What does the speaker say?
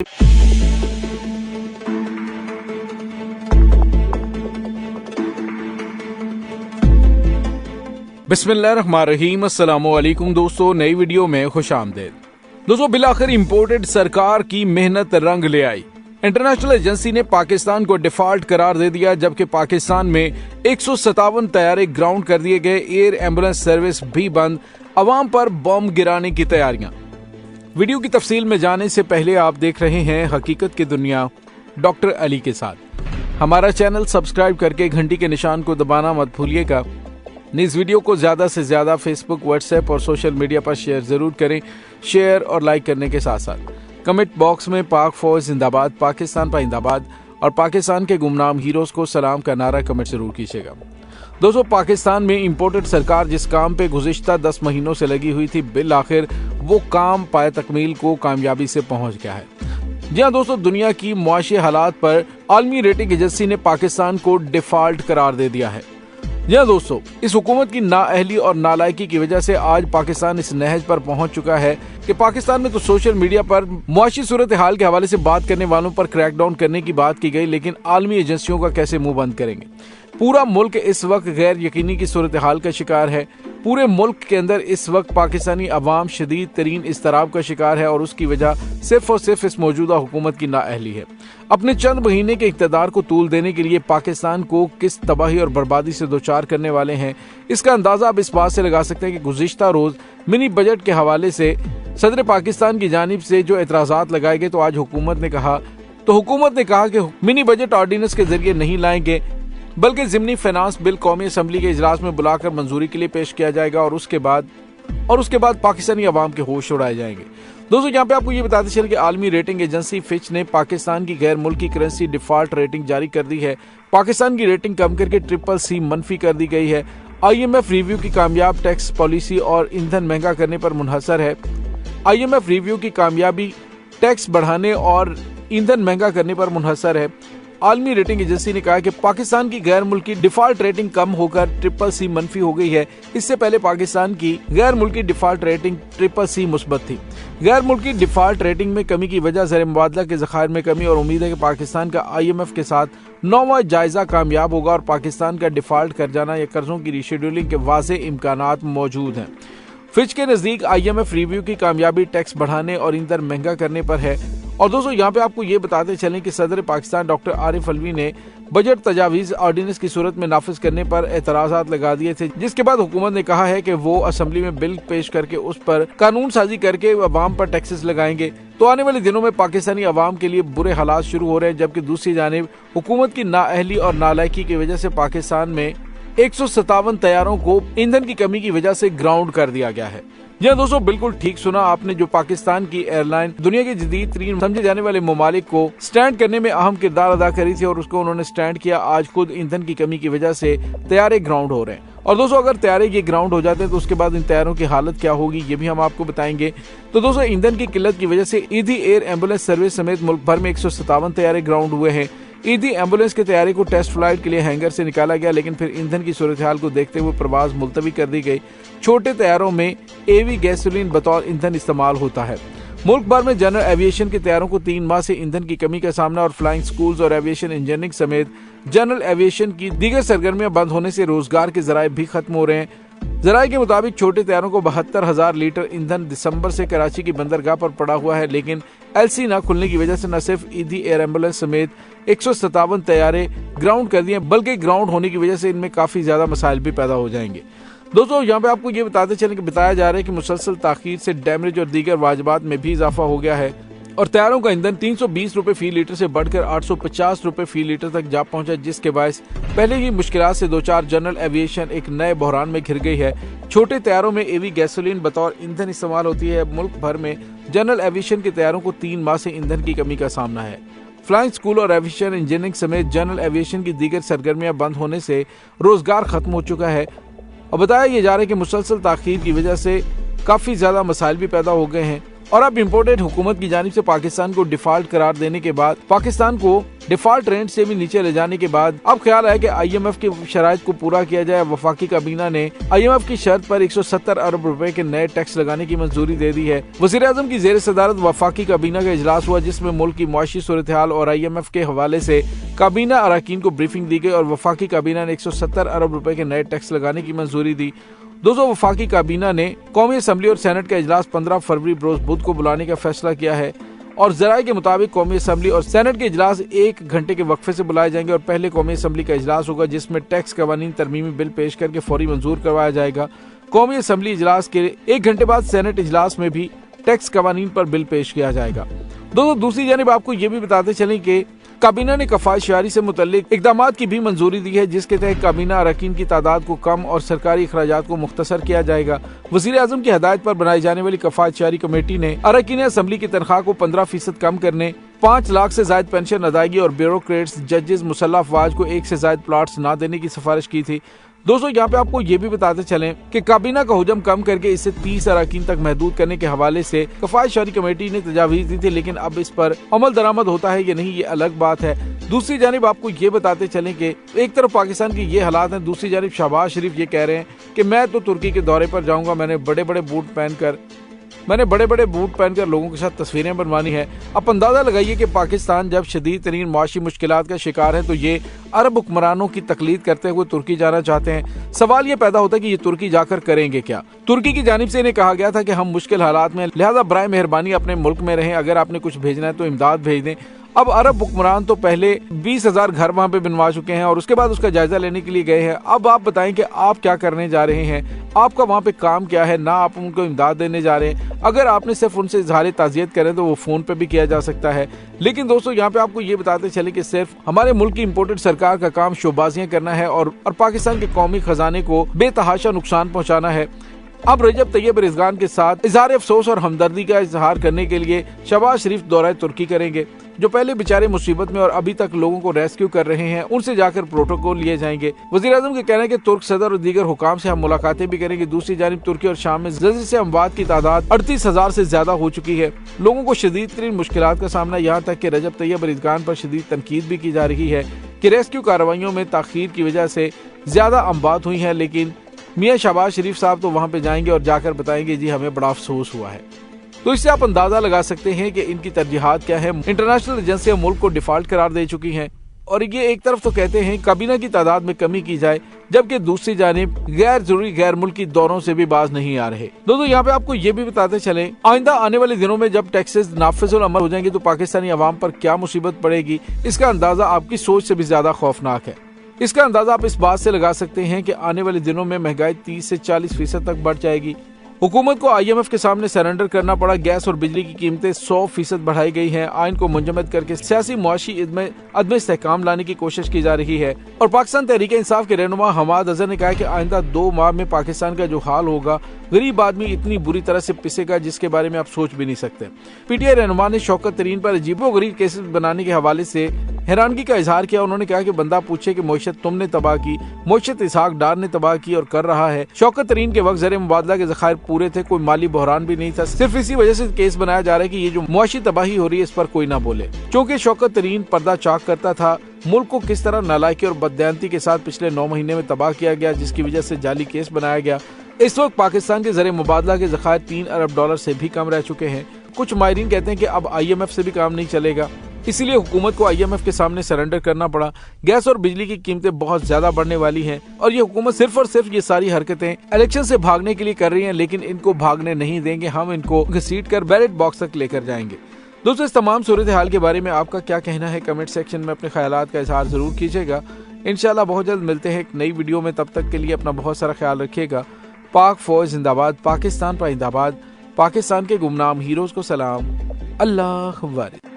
बिस्मिल्लाहिर्रहमानिर्रहीम। अस्सलामुअलैकुम दोस्तों, नई वीडियो में खुशामदीद। दोस्तों, बिलाखिर इंपोर्टेड सरकार की मेहनत रंग ले आई। इंटरनेशनल एजेंसी ने पाकिस्तान को डिफॉल्ट करार दे दिया, जबकि पाकिस्तान में 157 तैयारे ग्राउंड कर दिए गए। एयर एम्बुलेंस सर्विस भी बंद। अवाम पर बम गिराने की तैयारियां। वीडियो की तफसील में जाने से पहले आप देख रहे हैं हकीकत की दुनिया डॉक्टर अली के साथ। हमारा चैनल सब्सक्राइब करके घंटी के निशान को दबाना मत भूलिएगा। इस वीडियो को ज्यादा से ज्यादा फेसबुक, व्हाट्सएप और सोशल मीडिया पर शेयर जरूर करें। शेयर और लाइक करने के साथ साथ कमेंट बॉक्स में पाक फौज जिंदाबाद, पाकिस्तान पाइंदाबाद और पाकिस्तान के गुमनाम हीरोज को सलाम का नारा कमेंट जरूर कीजिएगा। दोस्तों, पाकिस्तान में इंपोर्टेड सरकार जिस काम पे गुज़िश्ता 10 महीनों से लगी हुई थी, बिलाखिर वो काम पाए तकमील को कामयाबी से पहुंच गया है। जी हाँ दोस्तों, दुनिया की मुआशी हालात पर आलमी रेटिंग एजेंसी ने पाकिस्तान को डिफॉल्ट करार दे दिया है। जी हाँ दोस्तों, इस हुकूमत की नाअहली और नालायकी की वजह से आज पाकिस्तान इस नहज पर पहुंच चुका है कि पाकिस्तान में तो सोशल मीडिया पर मुआशी सूरत हाल के हवाले से बात करने वालों पर क्रैकडाउन करने की बात की गई, लेकिन आलमी एजेंसियों का कैसे मुंह बंद करेंगे। पूरा मुल्क इस वक्त गैर यकीनी की सूरत हाल का शिकार है। पूरे मुल्क के अंदर इस वक्त पाकिस्तानी अवाम शदीद तरीन इस्तराब का शिकार है और उसकी वजह सिर्फ और सिर्फ इस मौजूदा हुकूमत की नाअहली है। अपने चंद महीने के इक़्तिदार को तूल देने के लिए पाकिस्तान को किस तबाही और बर्बादी से दोचार करने वाले हैं, इसका अंदाजा आप इस बात से लगा सकते हैं कि गुज़िश्ता रोज मिनी बजट के हवाले से सदर पाकिस्तान की जानिब से जो एतराज़ात लगाए गए, तो आज हुकूमत ने कहा कि मिनी बजट ऑर्डिनेंस के जरिए नहीं लाएंगे, बल्कि ज़िमनी फाइनेंस बिल कौमी असम्बली के इजलास में बुलाकर मंजूरी के लिए पेश किया जाएगा और उसके बाद पाकिस्तानी अवाम के होश उड़ाए जाएंगे। दोस्तों, यहाँ पे आपको ये बताते चलें कि आलमी रेटिंग एजेंसी फिच ने पाकिस्तान की गैर मुल्की करेंसी डिफॉल्ट रेटिंग जारी कर दी है। पाकिस्तान की रेटिंग कम करके CCC मनफी कर दी गई है। IMF रिव्यू की कामयाब टैक्स पॉलिसी और ईंधन महंगा करने पर मुनहसर है। IMF रिव्यू की कामयाबी टैक्स बढ़ाने और ईंधन महंगा करने पर मुनहसर है। आलमी रेटिंग एजेंसी ने कहा कि पाकिस्तान की गैर मुल्की डिफॉल्ट रेटिंग कम होकर CCC मनफी हो गई है। इससे पहले पाकिस्तान की गैर मुल्की डिफॉल्ट रेटिंग CCC मुस्बत थी। गैर मुल्की डिफॉल्ट रेटिंग में कमी की वजह ज़र मुबादला के ज़खायर में कमी और उम्मीद है कि पाकिस्तान का IMF के साथ 9वां जायजा कामयाब होगा और पाकिस्तान का डिफॉल्ट कर जाना या कर्जों की रीशेड्यूलिंग के वाज़े इम्कानात मौजूद हैं। फिच के नज़दीक IMF रिव्यू की कामयाबी टैक्स बढ़ाने और ईंधन महंगा करने पर है। और दोस्तों, यहाँ पे आपको ये बताते चलें कि सदर पाकिस्तान डॉक्टर आरिफ अलवी ने बजट तजावीज़ ऑर्डिनेंस की सूरत में नाफिज करने पर एतराज़ात लगा दिए थे, जिसके बाद हुकूमत ने कहा है कि वो असम्बली में बिल पेश करके उस पर कानून साजी करके अवाम पर टैक्सेस लगाएंगे। तो आने वाले दिनों में पाकिस्तानी अवाम के लिए बुरे हालात शुरू हो रहे हैं, जबकि दूसरी जानिब हुकूमत की नाअहली और नालायकी की वजह से पाकिस्तान में 157 तैयारों को ईंधन की कमी की वजह से ग्राउंड कर दिया गया है। जी दोस्तों, बिल्कुल ठीक सुना आपने। जो पाकिस्तान की एयरलाइन दुनिया के जदीद तरीन समझे जाने वाले ममालिक को स्टैंड करने में अहम किरदार अदा करी थी और उसको उन्होंने स्टैंड किया। आज खुद ईंधन की कमी की वजह से तैयारे ग्राउंड हो रहे हैं। और दोस्तों, अगर तैयारे ये ग्राउंड हो जाते हैं तो उसके बाद इन तैयारों की हालत क्या होगी, ये भी हम आपको बताएंगे। तो दोस्तों, ईंधन की किल्लत की वजह से ईदी एयर एम्बुलेंस सर्विस समेत मुल्क भर में 157 तैयारे ग्राउंड हुए हैं। ईदी एम्बुलेंस के तैयारी को टेस्ट फ्लाइट के लिए हैंगर से निकाला गया, लेकिन फिर ईंधन की सूरत हाल को देखते हुए प्रवास मुलतवी कर दी गई। छोटे तैयारों में एवी गैसोलीन बतौर ईंधन इस्तेमाल होता है। मुल्क भर में जनरल एविएशन के तैयारों को 3 माह से ईंधन की कमी का सामना और फ्लाइंग स्कूल्स और एविएशन इंजीनियरिंग समेत जनरल एविएशन की दीगर सरगर्मियां बंद होने से रोजगार के जराये भी खत्म हो रहे हैं। जराये के मुताबिक छोटे तैयारों को 72,000 लीटर ईंधन दिसंबर से कराची की बंदरगाह पर पड़ा हुआ है, लेकिन LC न खुलने की वजह से न सिर्फ ईदी एयर एम्बुलेंस समेत 157 तैयारे ग्राउंड कर दिए, बल्कि ग्राउंड होने की वजह से इनमें काफी ज्यादा मसाइल भी पैदा हो जाएंगे। दोस्तों, यहाँ पे आपको ये बताते चलें कि बताया जा रहा है कि मुसलसल ताखीर से डैमेज और दीगर वाजिबात में भी इजाफा हो गया है और तैयारों का ईंधन 320 रुपए फी लीटर से बढ़कर 850 रुपए फी लीटर तक जा पहुंचा, जिसके बायस पहले ही मुश्किलात से दो चार जनरल एविएशन एक नए बहरान में घिर गई है। छोटे तैयारों में एवी गैसोलीन बतौर ईंधन इस्तेमाल होती है। मुल्क भर में जनरल एविएशन के तैयारों को 3 माह से ईंधन की कमी का सामना है। फ्लाइंग स्कूल और एविएशन इंजीनियरिंग समेत जनरल एविएशन की दीगर सरगर्मियां बंद होने से रोजगार खत्म हो चुका है और बताया यह जा रहा है कि मुसलसल ताखीर की वजह से काफी ज्यादा मसाइल भी पैदा हो गए हैं। और अब इम्पोर्टेड हुकूमत की जानिब से पाकिस्तान को डिफॉल्ट करार देने के बाद पाकिस्तान को डिफॉल्ट रेट से भी नीचे ले जाने के बाद अब ख्याल है कि IMF की शराइत को पूरा किया जाए। वफाकी काबीना ने IMF की शर्त पर 170 अरब रुपए के नए टैक्स लगाने की मंजूरी दे दी है। वज़ीर आज़म की ज़ेर सदारत वफाकी काबीना का इजलास हुआ, जिसमें मुल्क की मुआशी सूरत हाल और IMF के हवाले से काबीना अरकान को ब्रीफिंग दी गई और वफाकी काबीना ने 170 अरब रुपए के नए टैक्स लगाने की मंजूरी दी। दोस्तों, वफाकी काबीना ने कौमी असम्बली और सेनेट का इजलास 15 फरवरी रोज बुध को बुलाने का फैसला किया है और जराये के मुताबिक कौमी असम्बली और सेनेट के इजलास 1 घंटे के वक्फे से बुलाए जाएंगे और पहले कौमी असम्बली का इजलास होगा, जिसमें टैक्स कवानीन तरमीमी बिल पेश करके फौरी मंजूर करवाया जाएगा। कौमी असम्बली इजलास के 1 घंटे बाद सेनेट इजलास में भी टैक्स कवानीन पर बिल पेश किया जाएगा। दोस्तों, दूसरी जानिब आपको ये भी बताते चलें कि काबीना ने कफायत शहरी से मुतल्लिक इकदामात की भी मंजूरी दी है, जिसके तहत काबीना अरकान की तादाद को कम और सरकारी अखराजात को मुख्तसर किया जाएगा। वज़ीर आज़म की हदायत पर बनाई जाने वाली कफायत शहरी कमेटी ने अरकान असम्बली की तनख्वाह को 15% कम करने, 5 लाख से ज्यादा पेंशन अदायगी और ब्यूरोक्रेट्स, जजेस, मुसल्लह अफवाज को 1 से ज्यादा प्लॉट्स न देने की सिफारिश की थी। दोस्तों, यहाँ पे आपको ये भी बताते चलें कि काबीना का हुजम कम करके इसे 30 अरकान तक महदूद करने के हवाले से कफायत शहरी कमेटी ने तजावीज दी थी, लेकिन अब इस पर अमल दरामद होता है या नहीं, ये अलग बात है। दूसरी जानिब आपको ये बताते चलें कि एक तरफ पाकिस्तान के ये हालात हैं, दूसरी जानिब शहबाज शरीफ ये कह रहे हैं कि मैं तो तुर्की के दौरे पर जाऊंगा, मैंने बड़े बड़े बूट पहनकर लोगों के साथ तस्वीरें बनवानी है। अब अंदाजा लगाइए कि पाकिस्तान जब शदीद तरीन मुआशी मुश्किलात का शिकार है तो ये अरब हुक्मरानों की तकलीद करते हुए तुर्की जाना चाहते हैं। सवाल ये पैदा होता है कि ये तुर्की जाकर करेंगे क्या। तुर्की की जानिब से इन्हें कहा गया था कि हम मुश्किल हालात में, लिहाजा बराए मेहरबानी अपने मुल्क में रहें, अगर आपने कुछ भेजना है तो इमदाद भेज दें। अब अरब हुक्मरान तो पहले 20,000 घर वहाँ पे बनवा चुके हैं और उसके बाद उसका जायजा लेने के लिए गए हैं। अब आप बताएं कि आप क्या करने जा रहे हैं, आपका वहाँ पे काम क्या है, ना आप उनको इमदाद देने जा रहे हैं। अगर आपने सिर्फ उनसे इजहार ताज़ियत करें तो वो फोन पे भी किया जा सकता है। लेकिन दोस्तों, यहाँ पे आपको ये बताते चले कि सिर्फ हमारे मुल्क की इम्पोर्टेड सरकार का काम शोबाजियां करना है और पाकिस्तान के कौमी खजाने को बेतहाशा नुकसान पहुँचाना है। अब रजब तैयब एर्दोगान के साथ इजहार अफसोस और हमदर्दी का इजहार करने के लिए शहबाज शरीफ दौरा तुर्की करेंगे। जो पहले बेचारे मुसीबत में और अभी तक लोगों को रेस्क्यू कर रहे हैं, उनसे जाकर प्रोटोकॉल लिए जाएंगे। वज़ीर आज़म का कहना है कि तुर्क सदर और दीगर हुकाम से हम मुलाकातें भी करेंगे। दूसरी जानिब तुर्की और शाम में जल्दी से अमवात की तादाद 38,000 से ज्यादा हो चुकी है। लोगों को शदीद तरीन मुश्किलात का सामना, यहाँ तक कि रजब तैयब एर्दोगान पर शदीद तनकीद भी की जा रही है कि रेस्क्यू कार्रवाइयों में ताखीर की वजह से ज्यादा अमवात हुई है। लेकिन मियाँ शहबाज शरीफ साहब तो वहाँ पे जाएंगे और जाकर बताएंगे जी हमें बड़ा अफसोस हुआ है। तो इससे आप अंदाजा लगा सकते हैं कि इनकी तरजीहात क्या है। इंटरनेशनल एजेंसियां मुल्क को डिफॉल्ट करार दे चुकी हैं और ये एक तरफ तो कहते हैं काबीना की तादाद में कमी की जाए, जबकि दूसरी जानिब गैर जरूरी गैर मुल्की दौरों से भी बाज नहीं आ रहे। दोस्तों, यहाँ पे आपको ये भी बताते चले, आइंदा आने वाले दिनों में जब टैक्सेस नाफिजुल अमल हो जाएंगे तो पाकिस्तानी अवाम पर क्या मुसीबत पड़ेगी, इसका अंदाजा आपकी सोच से भी ज्यादा खौफनाक है। इसका अंदाजा आप इस बात से लगा सकते हैं कि आने वाले दिनों में महंगाई 30 से 40% तक बढ़ जाएगी। हुकूमत को IMF के सामने सरेंडर करना पड़ा। गैस और बिजली की कीमतें 100% बढ़ाई गई हैं। आइन को मुंजमद करके सियासी मुआशी अदम इस्तेहकाम लाने की कोशिश की जा रही है। और पाकिस्तान तहरीक इंसाफ के रहनुमा हमाद अजहर ने कहा कि आइंदा 2 माह में पाकिस्तान का जो हाल होगा, गरीब आदमी इतनी बुरी तरह से पिसेगा जिसके बारे में आप सोच भी नहीं सकते। PTI रहनुमा ने शौकत तरीन पर अजीबोगरीब केसेस बनाने के हवाले से हैरानगी का इजहार किया। उन्होंने कहा कि बंदा पूछे कि मोशत तुमने तबाह की, मोशत इसहाक डार ने तबाह की और कर रहा है। शौकत तरीन के वक्त ज़र मुबादला के ज़खायर पूरे थे, कोई माली बहरान भी नहीं था। सिर्फ इसी वजह से केस बनाया जा रहा है कि ये जो मुआशी तबाही हो रही है इस पर कोई ना बोले। क्योंकि शौकत तरीन पर्दा चाक करता था, मुल्क को किस तरह नालायकी और बददयांती के साथ पिछले 9 महीने में तबाह किया गया, जिसकी वजह से जाली केस बनाया गया। इस वक्त पाकिस्तान के ज़र मुबादला के ज़खायर $3 अरब से भी कम रह चुके हैं। कुछ माहिरीन कहते हैं कि अब IMF से भी काम नहीं चलेगा, इसीलिए हुकूमत को IMF के सामने सरेंडर करना पड़ा। गैस और बिजली की कीमतें बहुत ज्यादा बढ़ने वाली हैं और ये हुकूमत सिर्फ और सिर्फ ये सारी हरकतें इलेक्शन से भागने के लिए कर रही हैं, लेकिन इनको भागने नहीं देंगे। हम इनको घसीट कर बैलेट बॉक्स तक लेकर जाएंगे। दोस्तों, इस तमाम सूरत हाल के बारे में आपका क्या कहना है, कमेंट सेक्शन में अपने ख्यालात का इजहार जरूर कीजिएगा। इंशाल्लाह बहुत जल्द मिलते हैं एक नई वीडियो में। तब तक के लिए अपना बहुत सारा ख्याल रखिएगा। पाक फौज जिंदाबाद, पाकिस्तान पाइंदाबाद, पाकिस्तान के गुमनाम हीरोज को सलाम। अल्लाह वारिस।